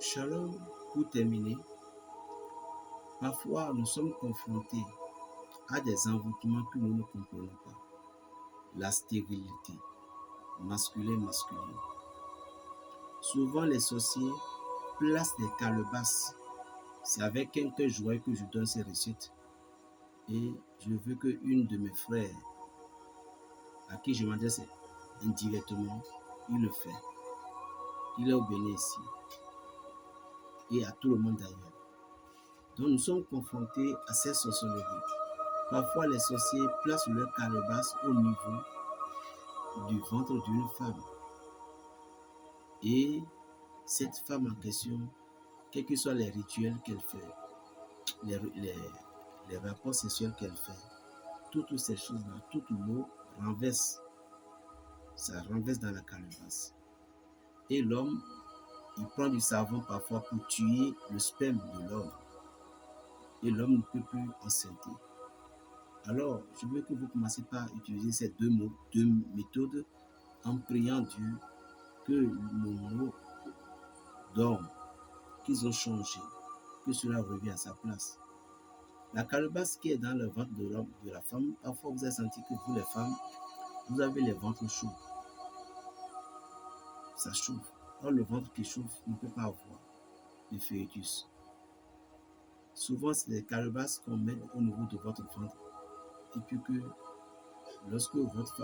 Shalom, pour terminer, parfois nous sommes confrontés à des envoûtements que nous ne comprenons pas. La stérilité, masculin-masculine. Souvent les sorciers placent des calebasses. C'est avec un cœur joyeux que je donne ces recettes. Et je veux qu'une de mes frères, à qui je m'adresse indirectement, il le fait. Il est au Bénin ici. Et à tout le monde d'ailleurs. Donc nous sommes confrontés à ces sorcelleries. Parfois les sorciers placent leur calebasse au niveau du ventre d'une femme. Et cette femme en question, quels que soient les rituels qu'elle fait, les rapports sexuels qu'elle fait, toutes ces choses-là, toute l'eau renverse. Ça renverse dans la calebasse. Et l'homme, il prend du savon parfois pour tuer le sperme de l'homme. Et l'homme ne peut plus enceinter. Alors, je veux que vous commencez par utiliser ces deux méthodes en priant Dieu que nos mots d'homme qu'ils ont changé, que cela revienne à sa place. La calebasse qui est dans le ventre de l'homme, de la femme, parfois vous avez senti que vous les femmes, vous avez les ventres chauds. Ça chauffe. Or le ventre qui chauffe ne peut pas avoir de fœtus. Souvent c'est des calebasses qu'on met au niveau de votre ventre. Et puis que lorsque votre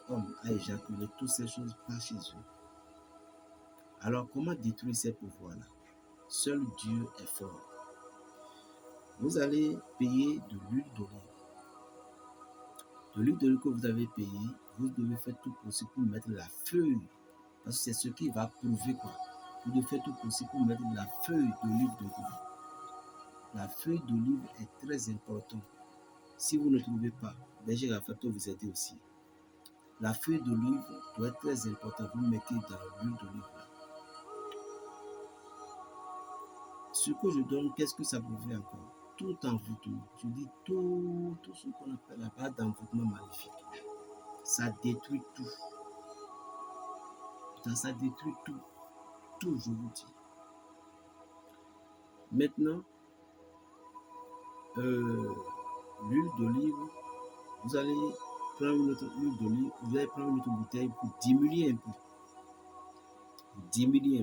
homme a éjaculé, toutes ces choses passent chez eux. Alors comment détruire ces pouvoirs-là? Seul Dieu est fort. Vous allez payer de l'huile d'olive. De l'huile d'olive que vous avez payé, vous devez faire tout possible pour mettre la feuille. Parce que c'est ce qui va prouver quoi. Vous devez faire tout possible pour mettre la feuille d'olive dedans. La feuille d'olive est très importante. Si vous ne trouvez pas, Berger Raphaël peut vous aider aussi. La feuille d'olive doit être très importante. Vous mettez dans l'huile d'olive là. Ce que je donne, qu'est-ce que ça vous fait encore? Tout envoûtement. Je dis tout ce qu'on appelle la barre d'envoûtement maléfique. Ça détruit tout. Ça détruit tout. Tout, je vous dis. Maintenant, l'huile d'olive, vous allez prendre une autre huile d'olive, vous allez prendre une autre bouteille pour diminuer un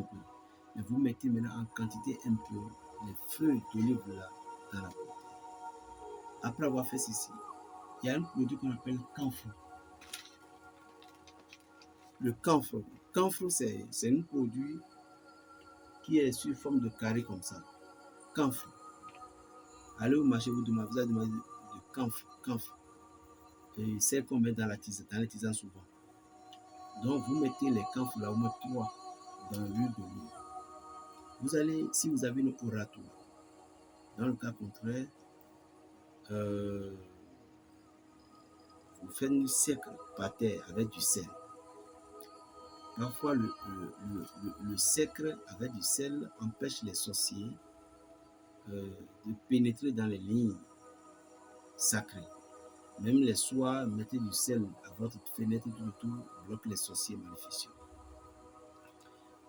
peu. Et vous mettez maintenant en quantité un peu les feuilles d'olive là dans la bouteille. Après avoir fait ceci, il y a un produit qu'on appelle camphre. Le camphre, c'est un produit qui est sur forme de carré comme ça. Camphre. Allez au marché, vous allez demander de camphre. Et c'est qu'on met dans les tisanes souvent. Donc vous mettez les camphres là, au moins 3 dans l'huile d'olive. Vous allez, si vous avez une oratoire, dans le cas contraire, vous faites une sec par terre avec du sel. Parfois, le secret avec du sel empêche les sorciers de pénétrer dans les lignes sacrées. Même les soirs, mettez du sel à votre fenêtre, tout bloque les sorciers maléficieux.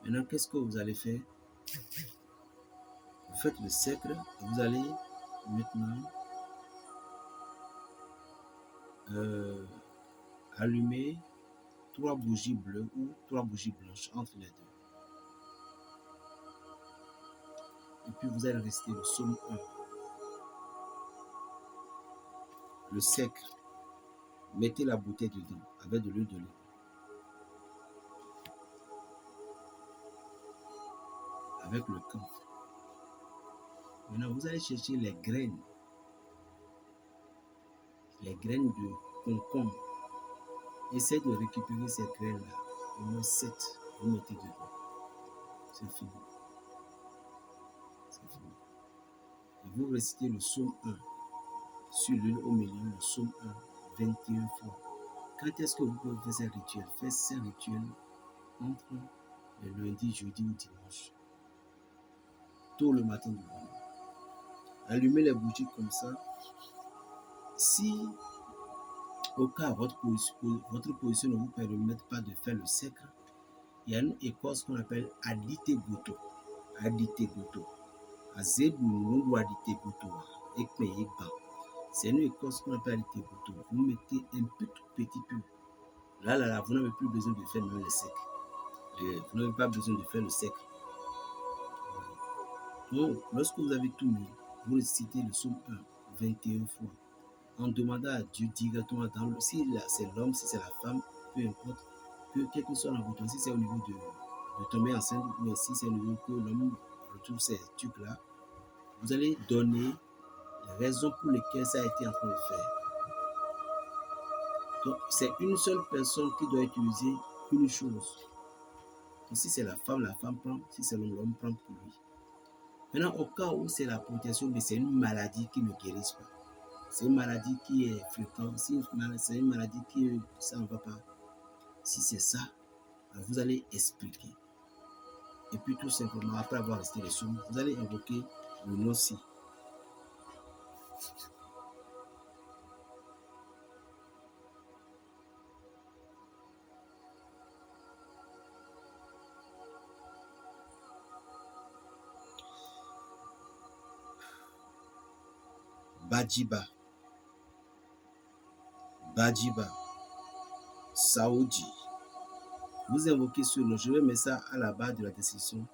Maintenant, qu'est-ce que vous allez faire? Vous faites le secret, vous allez maintenant allumer 3 bougies bleues ou 3 bougies blanches entre les deux. Et puis vous allez rester le psaume 1. Le secret. Mettez la bouteille dedans avec de l'huile d'olive. Avec le camphre. Maintenant, vous allez chercher les graines. Les graines de concombre. Essayez de récupérer ces graines-là. Au moins 7. Vous mettez dedans. C'est fini. C'est fini. Et vous récitez le psaume 1. Sur l'huile au milieu, le psaume 1, 21 fois. Quand est-ce que vous pouvez faire ces rituels? Faites ces rituels entre le lundi, jeudi ou dimanche. Tôt le matin du matin. Allumez les bougies comme ça. Si au cas votre position ne vous permet pas de faire le secret, il y a une écorce qu'on appelle Adité Goto. adité goto. Azebou nous adité goto. Et c'est une écorce qu'on appelle adité goto. Vous mettez un petit peu. Là, vous n'avez plus besoin de faire même le sec. Vous n'avez pas besoin de faire le sec. Donc, lorsque vous avez tout mis, vous récitez le psaume 1, 21 fois, en demandant à Dieu directement, si c'est l'homme, si c'est la femme, peu importe, quel que soit l'envoûtement, si c'est au niveau de tomber enceinte, mais si c'est au niveau que l'homme retrouve ces trucs-là, vous allez donner les raisons pour lesquelles ça a été en train de faire. Donc, c'est une seule personne qui doit utiliser une chose. Donc, si c'est la femme prend, si c'est l'homme prend pour lui. Maintenant, au cas où c'est la protection, mais c'est une maladie qui ne guérit pas. C'est une maladie qui est fréquente, c'est une maladie qui ça ne va pas. Si c'est ça, vous allez expliquer. Et puis tout simplement, après avoir resté les sommes, vous allez invoquer le nom-ci. Badjiba, Badjiba, Saoudi. Vous invoquez ce nom. Je vais mettre ça à la barre de la description.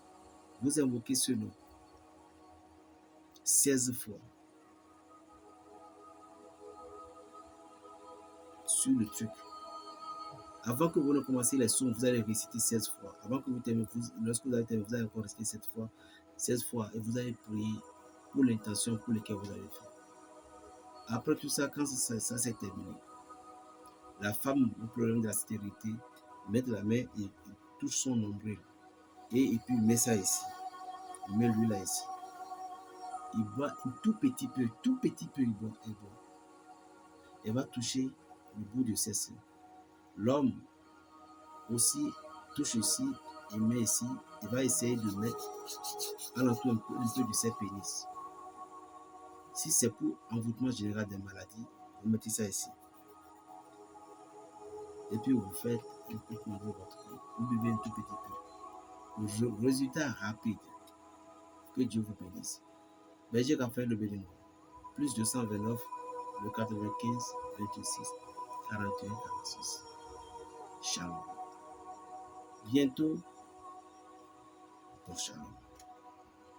Vous invoquez ce nom 16 fois sur le truc. Avant que vous ne commenciez les sons, vous allez réciter 16 fois. Avant que vous terminez, lorsque vous allez terminer, vous allez encore réciter 16 fois, et vous allez prier pour l'intention pour laquelle vous allez faire. Après tout ça, quand ça s'est terminé, la femme au problème de la stérilité met la main et touche son nombril. Et puis il met ça ici. Il met lui là ici. Il boit un tout petit peu, il boit. Elle va toucher le bout de ses seins. L'homme aussi touche ici, il met ici, il va essayer de mettre alentour un peu de ses pénis. Si c'est pour envoûtement général des maladies, vous mettez ça ici. Et puis vous faites un peu combler votre corps. Vous buvez un tout petit peu. Le résultat rapide. Que Dieu vous bénisse. Berger Raphaël Le Béninois. Plus 229, le 95, 26, 41, 46. Shalom. Bientôt, pour Shalom.